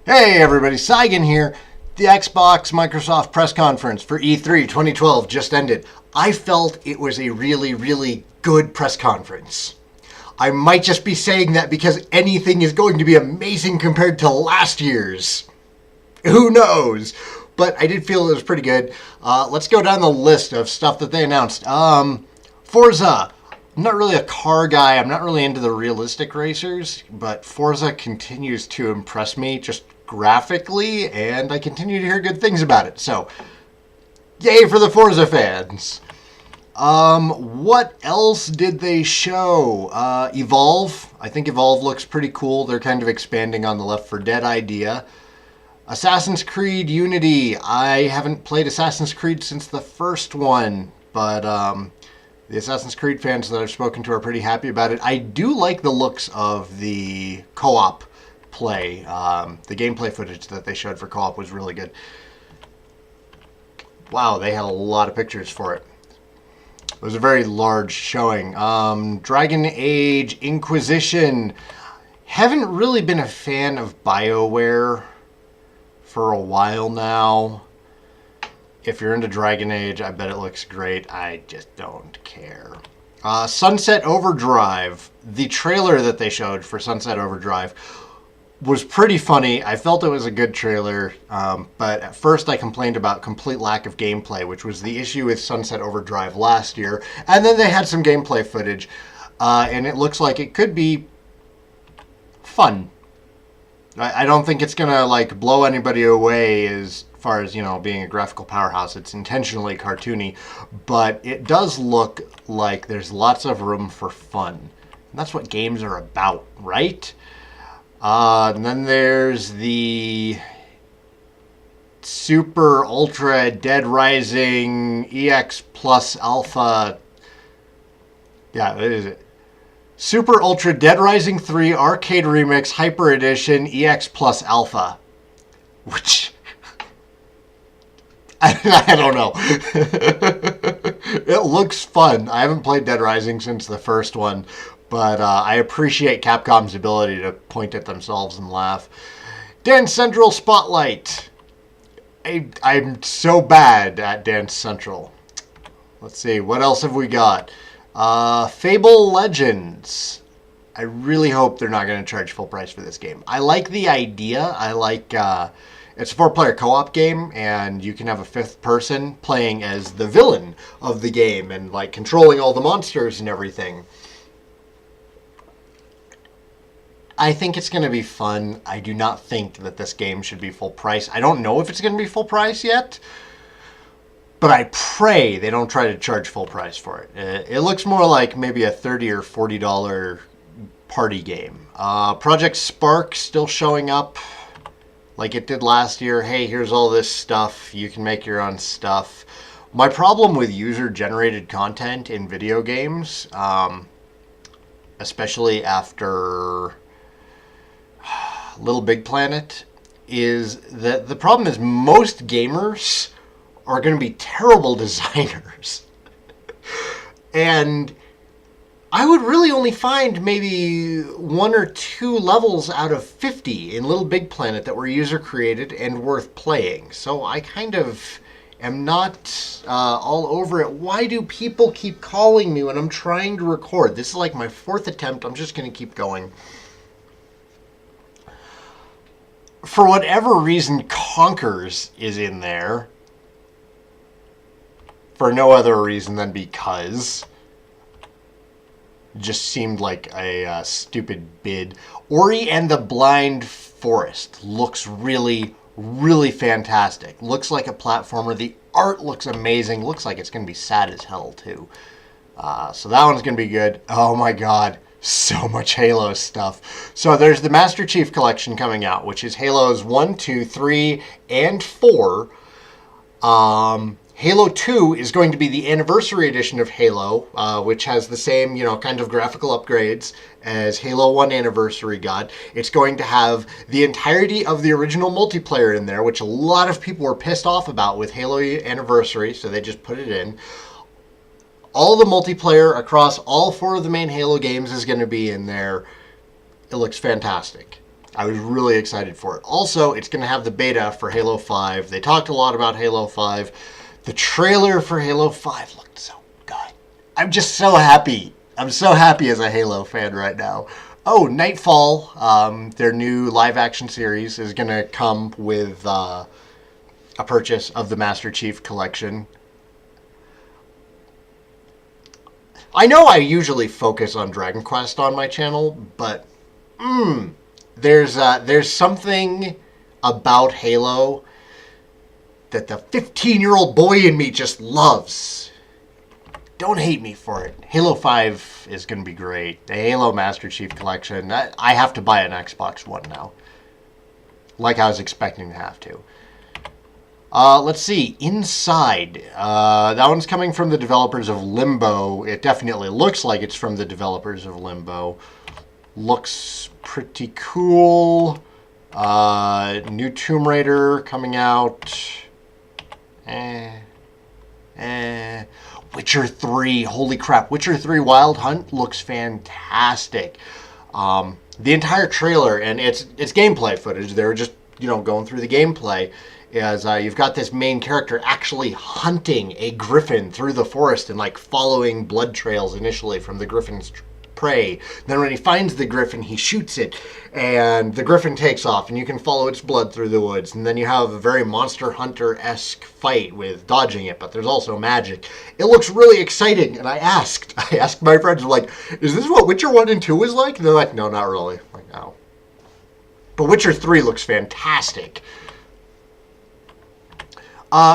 Hey everybody, Saigan here. The Xbox Microsoft press conference for E3 2012 just ended. I felt it was a really good press conference. I might just be saying that because anything is going to be amazing compared to last year's. Who knows? But I did feel it was pretty good. Let's go down the list of stuff that they announced. Forza. I'm not really a car guy. I'm not really into the realistic racers, but Forza continues to impress me just graphically, and I continue to hear good things about it. So, yay for the Forza fans. What else did they show? Evolve. I think Evolve looks pretty cool. They're kind of expanding on the Left 4 Dead idea. Assassin's Creed Unity. I haven't played Assassin's Creed since the first one, but the Assassin's Creed fans that I've spoken to are pretty happy about it. I do like the looks of the co-op play. The gameplay footage that they showed for co-op was really good. Wow, they had a lot of pictures for it. It was a very large showing. Dragon Age Inquisition. Haven't really been a fan of BioWare for a while now. If you're into Dragon Age, I bet it looks great. I just don't care. Sunset Overdrive. The trailer that they showed for Sunset Overdrive was pretty funny. I felt it was a good trailer, but at first I complained about complete lack of gameplay, which was the issue with Sunset Overdrive last year. And then they had some gameplay footage, and it looks like it could be fun. I don't think it's gonna like blow anybody away as far as, you know, being a graphical powerhouse. It's intentionally cartoony, but it does look like there's lots of room for fun. And that's what games are about, right? And then there's the Super Ultra Dead Rising EX Plus Alpha. Yeah, what is it? Super Ultra Dead Rising 3 Arcade Remix Hyper Edition EX Plus Alpha. Which, I don't know. It looks fun. I haven't played Dead Rising since the first one, but I appreciate Capcom's ability to point at themselves and laugh. Dance Central Spotlight. I'm so bad at Dance Central. Let's see, what else have we got? Fable Legends. I really hope they're not going to charge full price for this game. I like the idea. I like it's a 4-player co-op game, and you can have a 5th person playing as the villain of the game and like controlling all the monsters and everything. I think it's going to be fun. I do not think that this game should be full price. I don't know if it's going to be full price yet, but I pray they don't try to charge full price for it. It looks more like maybe a $30 or $40 party game. Project Spark still showing up like it did last year. Hey, here's all this stuff. You can make your own stuff. My problem with user-generated content in video games, especially after Little Big Planet, is that the problem is most gamers are going to be terrible designers. And I would really only find maybe 1 or 2 levels out of 50 in Little Big Planet that were user created and worth playing. So I kind of am not all over it. Why do people keep calling me when I'm trying to record? This is like my 4th attempt. I'm just going to keep going. For whatever reason, Conkers is in there. For no other reason than because. Just seemed like a stupid bid. Ori and the Blind Forest looks really fantastic. Looks like a platformer. The art looks amazing. Looks like it's going to be sad as hell, too. So that one's going to be good. Oh my god. So much Halo stuff. So there's the Master Chief Collection coming out, which is Halos 1, 2, 3, and 4. Halo 2 is going to be the anniversary edition of Halo, which has the same, you know, kind of graphical upgrades as Halo 1 Anniversary got. It's going to have the entirety of the original multiplayer in there, which a lot of people were pissed off about with Halo Anniversary, so they just put it in. All the multiplayer across all 4 of the main Halo games is going to be in there. It looks fantastic. I was really excited for it. Also, it's going to have the beta for Halo 5. They talked a lot about Halo 5. The trailer for Halo 5 looked so good. I'm just so happy. I'm so happy as a Halo fan right now. Oh, Nightfall, their new live-action series, is going to come with a purchase of the Master Chief Collection. I know I usually focus on Dragon Quest on my channel, but there's something about Halo that the 15-year-old boy in me just loves. Don't hate me for it. Halo 5 is going to be great. The Halo Master Chief Collection, I have to buy an Xbox One now. Like I was expecting to have to. Let's see. Inside. That one's coming from the developers of Limbo. It definitely looks like it's from the developers of Limbo. Looks pretty cool. New Tomb Raider coming out. Witcher 3. Holy crap. Witcher 3 Wild Hunt looks fantastic. The entire trailer, and it's gameplay footage. They were just, going through the gameplay. As you've got this main character actually hunting a griffin through the forest and following blood trails initially from the griffin's prey. Then when he finds the griffin, he shoots it and the griffin takes off and you can follow its blood through the woods. And then you have a very Monster Hunter-esque fight with dodging it, but there's also magic. It looks really exciting, and I asked my friends, is this what Witcher 1 and 2 was like? And they're like, no, not really. I'm like, no. But Witcher 3 looks fantastic.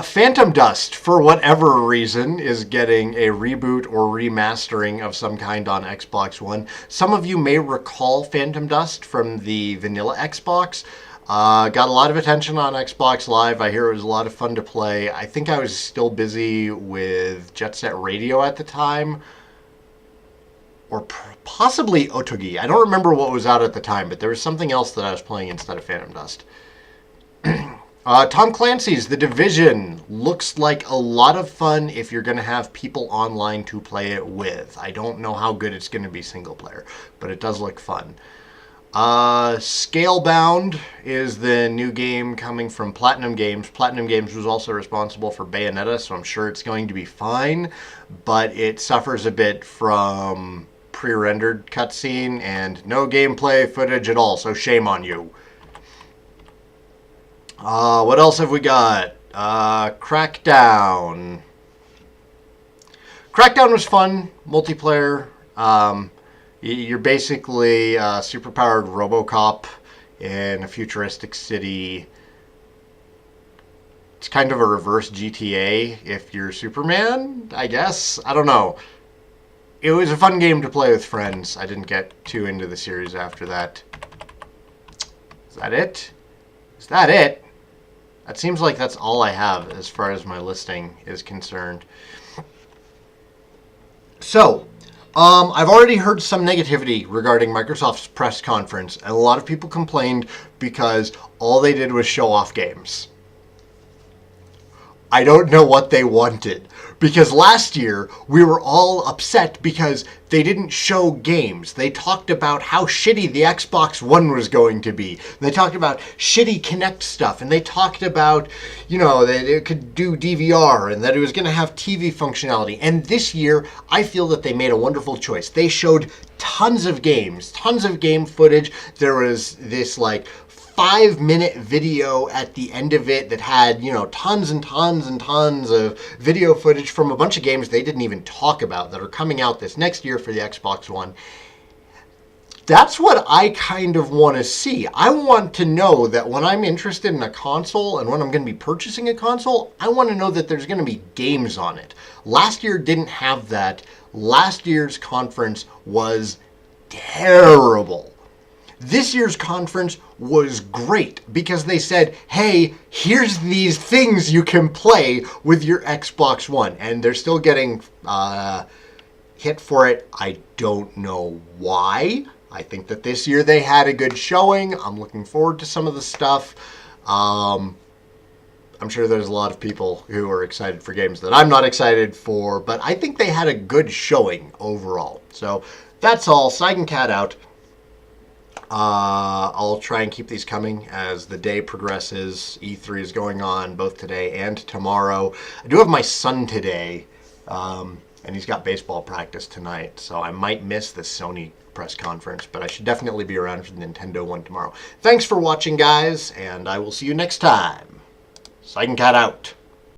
Phantom Dust, for whatever reason, is getting a reboot or remastering of some kind on Xbox One. Some of you may recall Phantom Dust from the vanilla Xbox. Got a lot of attention on Xbox Live. I hear it was a lot of fun to play. I think I was still busy with Jet Set Radio at the time. Or possibly Otogi. I don't remember what was out at the time, but there was something else that I was playing instead of Phantom Dust. Tom Clancy's The Division looks like a lot of fun if you're going to have people online to play it with. I don't know how good it's going to be single player, but it does look fun. Scalebound is the new game coming from Platinum Games. Platinum Games was also responsible for Bayonetta, so I'm sure it's going to be fine, but it suffers a bit from pre-rendered cutscene and no gameplay footage at all, so shame on you. What else have we got? Crackdown. Crackdown was fun, multiplayer. You're basically a superpowered RoboCop in a futuristic city. It's kind of a reverse GTA if you're Superman, I guess. I don't know. It was a fun game to play with friends. I didn't get too into the series after that. Is that it? Is that it? That seems like that's all I have as far as my listing is concerned. So, I've already heard some negativity regarding Microsoft's press conference, and a lot of people complained because all they did was show off games. I don't know what they wanted, because last year we were all upset because they didn't show games. They talked about how shitty the Xbox One was going to be. They talked about shitty Kinect stuff, and they talked about, that it could do DVR and that it was going to have TV functionality. And this year, I feel that they made a wonderful choice. They showed tons of games, tons of game footage. There was this 5-minute video at the end of it that had, tons and tons and tons of video footage from a bunch of games they didn't even talk about that are coming out this next year for the Xbox One. That's what I kind of want to see. I want to know that when I'm interested in a console and when I'm going to be purchasing a console, I want to know that there's going to be games on it. Last year didn't have that. Last year's conference was terrible. This year's conference was great because they said, hey, here's these things you can play with your Xbox One. And they're still getting hit for it. I don't know why. I think that this year they had a good showing. I'm looking forward to some of the stuff. I'm sure there's a lot of people who are excited for games that I'm not excited for, but I think they had a good showing overall. So that's all. Saigan Cat out. I'll try and keep these coming as the day progresses. E3 is going on both today and tomorrow. I do have my son today, and he's got baseball practice tonight, so I might miss the Sony press conference, but I should definitely be around for the Nintendo one tomorrow. Thanks for watching, guys, and I will see you next time. Saigan Cat out.